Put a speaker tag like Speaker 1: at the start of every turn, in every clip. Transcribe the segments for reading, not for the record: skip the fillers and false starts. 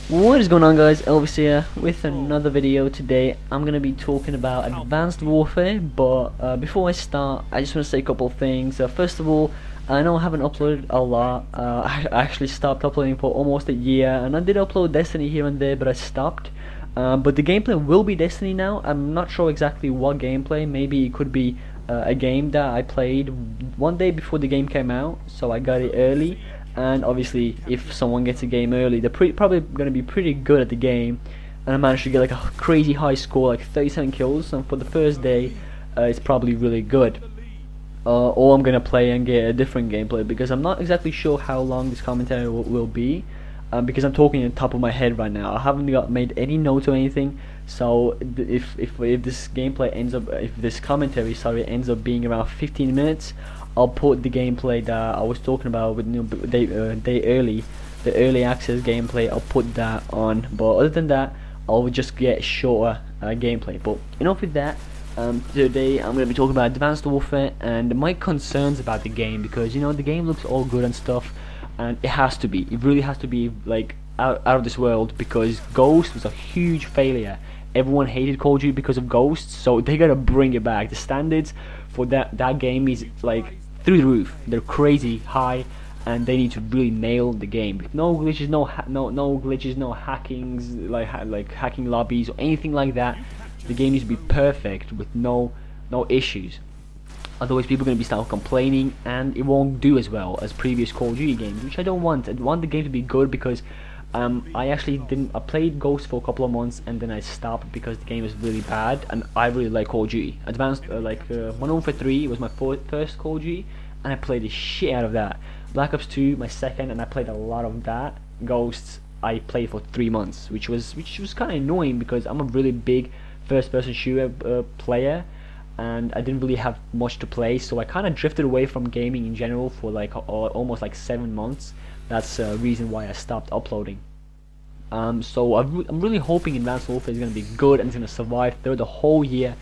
Speaker 1: What is going on, guys? Elvis here with another video. Today I'm going to be talking about Advanced Warfare, but before I start I just want to say a couple of things. First of all, I know I haven't uploaded a lot. I actually stopped uploading for almost a year, and I did upload Destiny here and there, but I stopped. But the gameplay will be Destiny now. I'm not sure exactly what gameplay. Maybe it could be a game that I played one day before the game came out, so I got it early. And obviously, if someone gets a game early, they're probably going to be pretty good at the game. And I managed to get like a crazy high score, like 37 kills, and for the first day, it's probably really good. Or I'm gonna play and get a different gameplay, because I'm not exactly sure how long this commentary will be, because I'm talking on top of my head right now. I haven't made any notes or anything. So if this gameplay ends up, if this commentary, sorry, ends up being around 15 minutes, I'll put the gameplay that I was talking about with day early, the early access gameplay. I'll put that on, but other than that, I'll just get shorter gameplay. But enough with that. Today I'm going to be talking about Advanced Warfare and my concerns about the game, because the game looks all good and stuff, and it has to be. It really has to be like out of this world, because Ghost was a huge failure. Everyone hated Call of Duty because of Ghosts, so they gotta bring it back. The standards for that game is like through the roof. They're crazy high, and they need to really nail the game. With no glitches, no glitches, no hackings, like hacking lobbies or anything like that. The game needs to be perfect with no issues. Otherwise, people are going to be start complaining, and it won't do as well as previous Call of Duty games, which I don't want. I want the game to be good, because I actually didn't. I played Ghost for a couple of months, and then I stopped because the game was really bad, and I really like Call of Duty. Advanced, Modern Warfare 3 was my first Call of Duty, and I played the shit out of that. Black Ops 2, my second, and I played a lot of that. Ghosts, I played for 3 months, which was kind of annoying, because I'm a really big first-person shooter player, and I didn't really have much to play, so I kind of drifted away from gaming in general for like almost like 7 months. That's the reason why I stopped uploading. So I'm really hoping Advanced Warfare is going to be good and it's going to survive through the whole year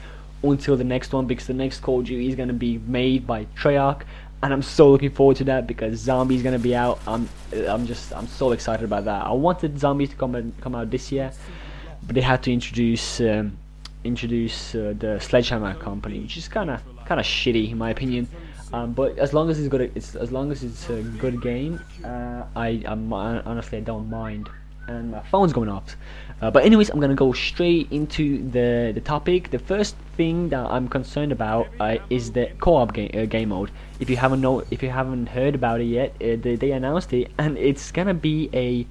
Speaker 1: until the next one, because the next Call of Duty is going to be made by Treyarch, and I'm so looking forward to that, because Zombies is going to be out. I'm so excited about that. I wanted Zombies to come out this year, but they had to introduce the Sledgehammer company, which is kind of shitty in my opinion. But as long as it's good, as long as it's a good game, honestly I don't mind. And my phone's going off. But anyways, I'm gonna go straight into the topic. The first thing that I'm concerned about is the co-op game mode. If you haven't heard about it yet, they announced it, and it's gonna be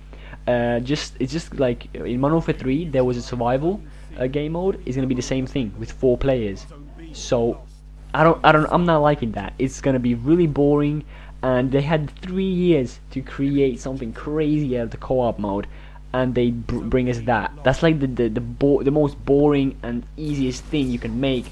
Speaker 1: it's just like in Modern Warfare 3 there was a survival game mode. Is gonna be the same thing with 4 players. So I'm not liking that. It's gonna be really boring, and they had 3 years to create something crazy out of the co-op mode, and they bring us that. That's like the most boring and easiest thing you can make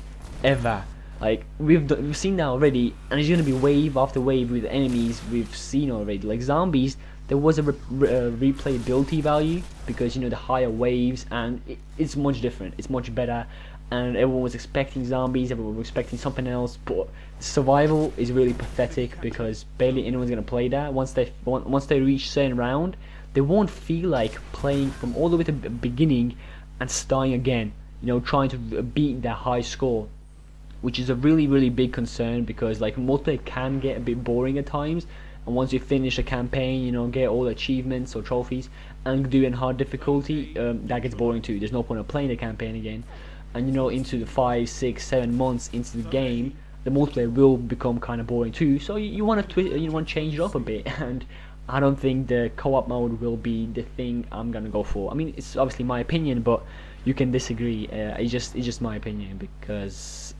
Speaker 1: ever. Like we've seen that already, and it's gonna be wave after wave with enemies we've seen already. Like Zombies, there was a replayability value, because the higher waves, and it's much different. It's much better, and everyone was expecting Zombies. Everyone was expecting something else. But survival is really pathetic, because barely anyone's gonna play that. Once they reach certain round, they won't feel like playing from all the way to the beginning and starting again. Trying to beat that high score, which is a really big concern, because like multiplayer can get a bit boring at times. And once you finish a campaign, get all the achievements or trophies and do in hard difficulty, that gets boring too. There's no point of playing the campaign again. And into the 5, 6, 7 months into the game, the multiplayer will become kind of boring too. So you want to change it up a bit. And I don't think the co-op mode will be the thing I'm gonna go for. I mean, it's obviously my opinion, but you can disagree. It's just my opinion, because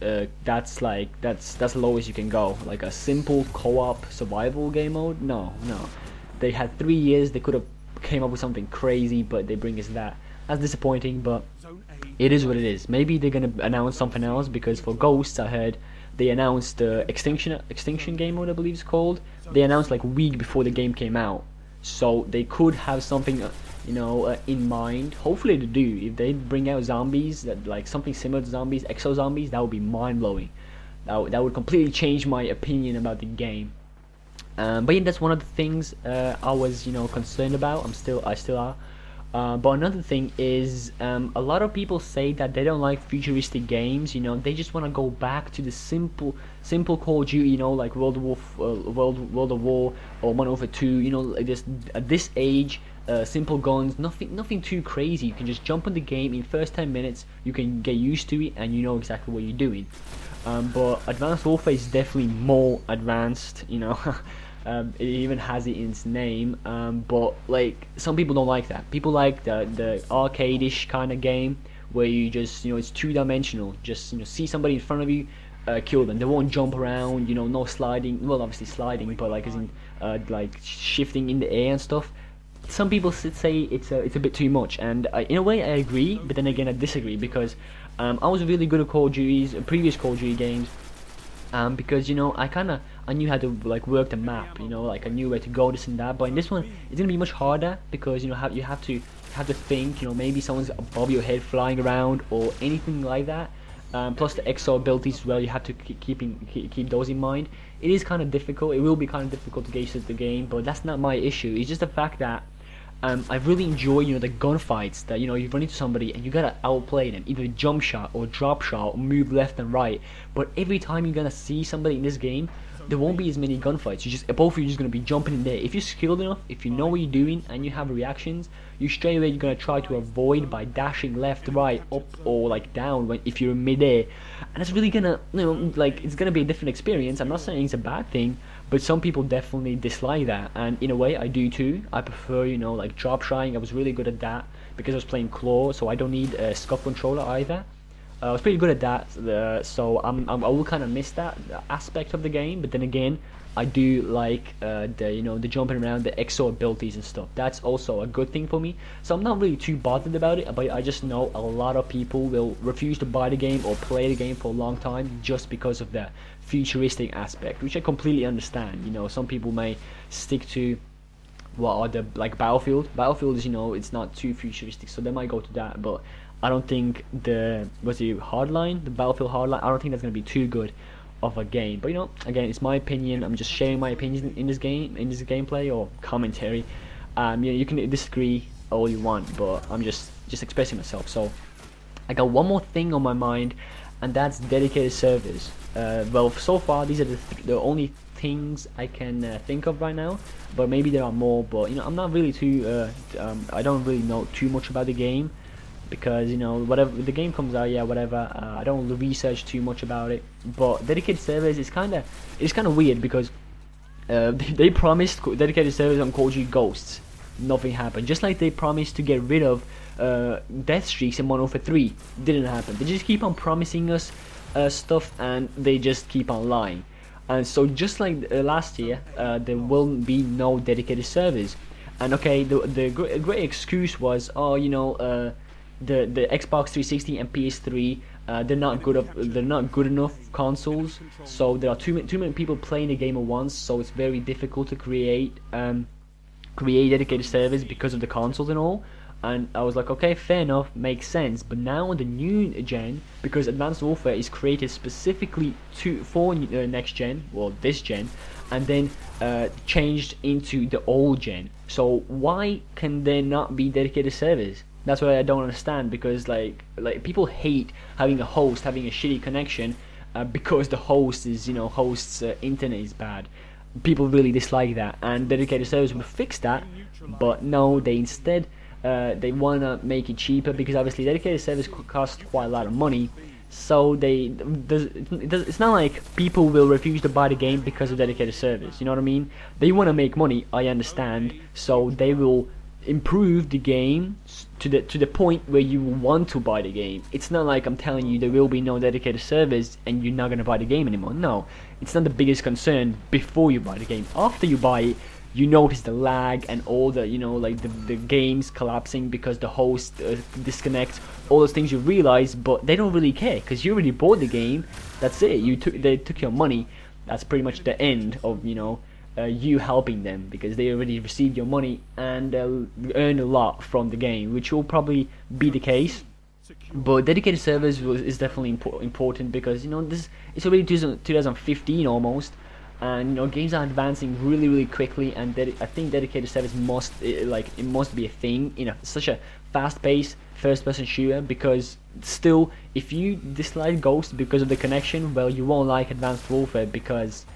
Speaker 1: that's the lowest you can go. Like a simple co-op survival game mode, no. They had 3 years. They could have came up with something crazy, but they bring us that. That's disappointing, but it is what it is. Maybe they're gonna announce something else, because for Ghosts, I heard they announced the extinction game mode, I believe it's called. They announced like a week before the game came out, so they could have something in mind. Hopefully they do. If they bring out Zombies, that like something similar to Zombies, Exo Zombies, that would be mind-blowing. That would completely change my opinion about the game. But yeah, that's one of the things I was concerned about. I still are. But another thing is, a lot of people say that they don't like futuristic games. You know, they just want to go back to the simple Call of Duty. You know, like World of War or Modern Warfare 2. You know, like this at this age, simple guns, nothing too crazy. You can just jump on the game in first 10 minutes. You can get used to it, and you know exactly what you're doing. But Advanced Warfare is definitely more advanced. You know. It even has it in its name, but like some people don't like that. People like the arcade-ish kind of game where you just, you know, it's two-dimensional. Just, you know, see somebody in front of you, kill them. They won't jump around, you know, no sliding. Well, obviously sliding, but like as in like shifting in the air and stuff. Some people say it's a bit too much, and in a way I agree, but then again I disagree because I was really good at Call of Duty's previous Call of Duty games. Because you know I knew how to like work the map, you know, like I knew where to go, this and that. But in this one it's gonna be much harder because, you know, you have to think, you know, maybe someone's above your head flying around or anything like that. Plus the exo abilities as well, you have to keep those in mind. It is kind of difficult. It will be kind of difficult to gauge the game, but that's not my issue. It's just the fact that I really enjoy, you know, the gunfights that, you know, you run into somebody and you gotta outplay them, either jump shot or drop shot or move left and right. But every time you're gonna see somebody in this game, there won't be as many gunfights. Both of you just gonna be jumping in there. If you're skilled enough, if you know what you're doing and you have reactions, you straight away you're gonna try to avoid by dashing left, right, up, or like down if you're in midair. And it's really gonna, you know, like it's gonna be a different experience. I'm not saying it's a bad thing, but some people definitely dislike that, and in a way I do too. I prefer, you know, like drop shotting. I was really good at that because I was playing claw, so I don't need a scuff controller either. I was pretty good at that, so I will kind of miss that aspect of the game. But then again, I do like the jumping around, the exo abilities and stuff. That's also a good thing for me. So I'm not really too bothered about it. But I just know a lot of people will refuse to buy the game or play the game for a long time just because of the futuristic aspect, which I completely understand. You know, some people may stick to what are the like Battlefield. Battlefield is, you know, it's not too futuristic, so they might go to that. But I don't think the Hardline, the Battlefield Hardline, I don't think that's gonna be too good of a game. But you know, again, it's my opinion. I'm just sharing my opinion in this game, in this gameplay or commentary. You know, you can disagree all you want, but I'm just expressing myself. So I got one more thing on my mind, and that's dedicated servers. Well, so far these are the only things I can think of right now, but maybe there are more. But you know, I'm not really too I don't really know too much about the game, because, you know, whatever the game comes out, yeah, whatever. I don't research too much about it. But dedicated servers is kind of weird because they promised dedicated servers on Call of Duty Ghosts. Nothing happened. Just like they promised to get rid of death streaks in Modern Warfare 3. Didn't happen. They just keep on promising us stuff, and they just keep on lying. And so just like last year, there will be no dedicated servers. And okay, the great excuse was, oh, you know, the Xbox 360 and PS3, they're not good enough consoles. So there are too many people playing the game at once. So it's very difficult to create dedicated servers because of the consoles and all. And I was like, okay, fair enough, makes sense. But now on the new gen, because Advanced Warfare is created specifically for next gen, well, this gen, and then changed into the old gen. So why can there not be dedicated servers? That's what I don't understand, because like people hate having a host having a shitty connection because the host is, you know, host's internet is bad. People really dislike that, and dedicated servers will fix that. But no, they instead they wanna make it cheaper, because obviously dedicated servers cost quite a lot of money. So it's not like people will refuse to buy the game because of dedicated servers. You know what I mean? They want to make money, I understand. So they will improve the game to the point where you want to buy the game. It's not like I'm telling you there will be no dedicated servers and you're not going to buy the game anymore. No, it's not the biggest concern before you buy the game. After you buy it, you notice the lag and all the, you know, like the games collapsing because the host disconnects, all those things you realize. But they don't really care because you already bought the game. That's it. They took your money. That's pretty much the end of, you know, you helping them, because they already received your money and earned a lot from the game, which will probably be the case. But dedicated servers is definitely important, because, you know, it's already 2015 almost, and games are advancing really quickly, and I think dedicated servers it must be a thing in such a fast-paced first-person shooter, because still, if you dislike Ghost because of the connection, well, you won't like Advanced Warfare because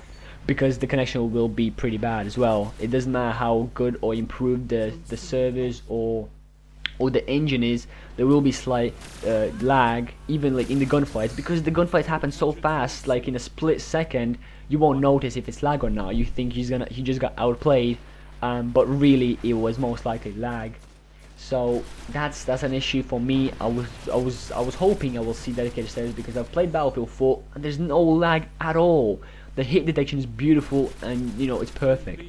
Speaker 1: the connection will be pretty bad as well. It doesn't matter how good or improved the servers or the engine is, there will be slight lag, even like in the gunfights, because the gunfights happen so fast, like in a split second. You won't notice if it's lag or not. You think he just got outplayed, but really it was most likely lag. So that's an issue for me. I was hoping I will see dedicated servers, because I've played Battlefield 4 and there's no lag at all. The hit detection is beautiful, and it's perfect.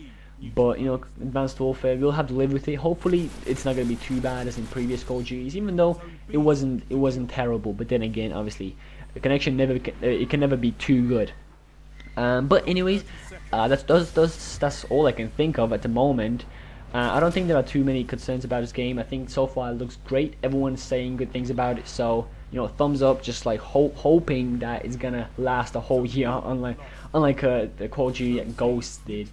Speaker 1: But Advanced Warfare, we'll have to live with it. Hopefully it's not going to be too bad as in previous Call of Duties, even though it wasn't terrible. But then again, obviously the connection can never be too good. But anyways, that's all I can think of at the moment. I don't think there are too many concerns about this game. I think so far it looks great. Everyone's saying good things about it, so thumbs up. Just like hoping that it's gonna last a whole year, unlike the Call of Duty Ghost did.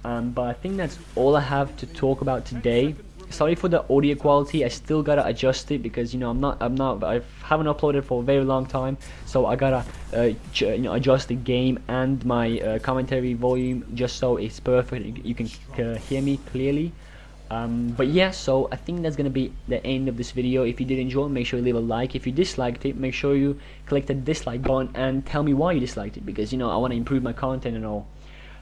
Speaker 1: But I think that's all I have to talk about today. Sorry for the audio quality. I still gotta adjust it, because I haven't uploaded for a very long time, so I gotta adjust the game and my commentary volume just so it's perfect. You can hear me clearly. But yeah, so I think that's gonna be the end of this video. If you did enjoy, make sure you leave a like. If you disliked it, make sure you click the dislike button and tell me why you disliked it, because I want to improve my content and all.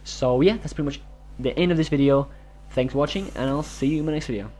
Speaker 1: So yeah, that's pretty much the end of this video. Thanks for watching, and I'll see you in my next video.